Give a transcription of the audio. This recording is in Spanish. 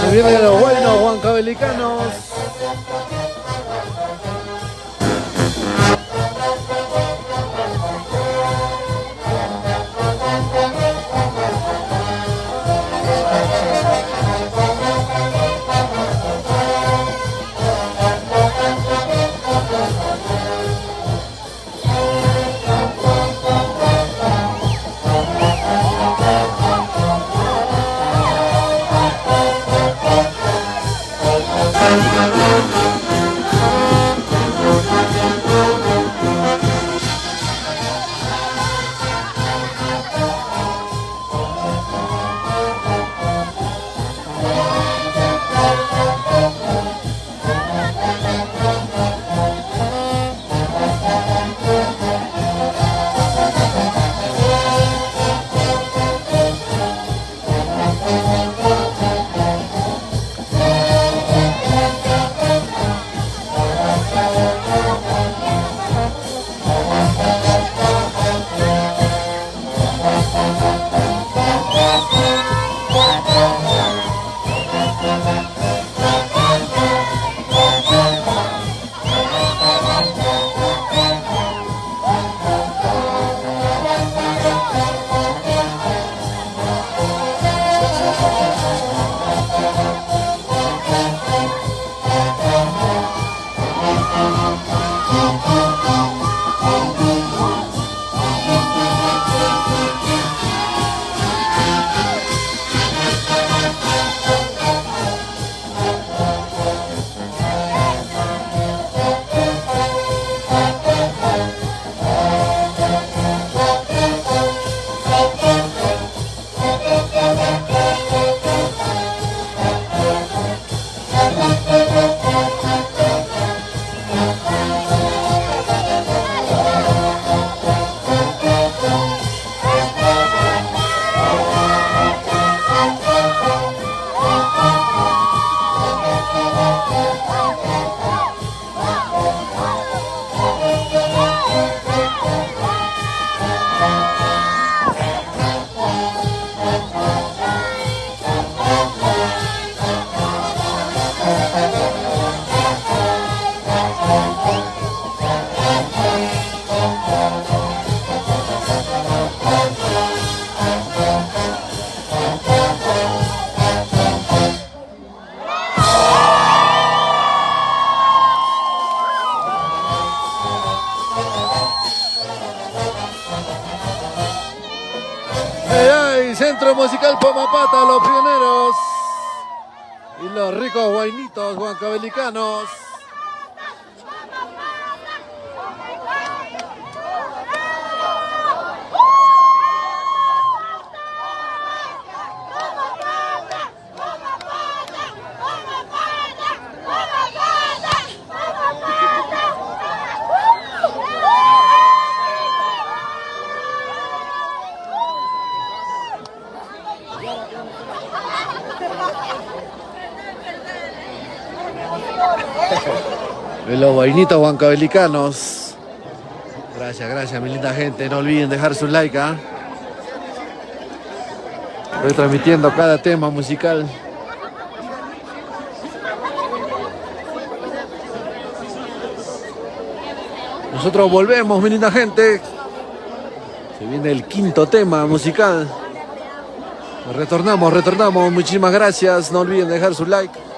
Se vienen los buenos huancavelicanos. Centro Musical Pomapata, los pioneros y los ricos guainitos huancavelicanos. De los vainitos huancavelicanos. Gracias, gracias, mi linda gente. No olviden dejar su like, ¿ah? Estoy transmitiendo cada tema musical. Nosotros volvemos, mi linda gente. Se viene el quinto tema musical. Retornamos. Muchísimas gracias. No olviden dejar su like.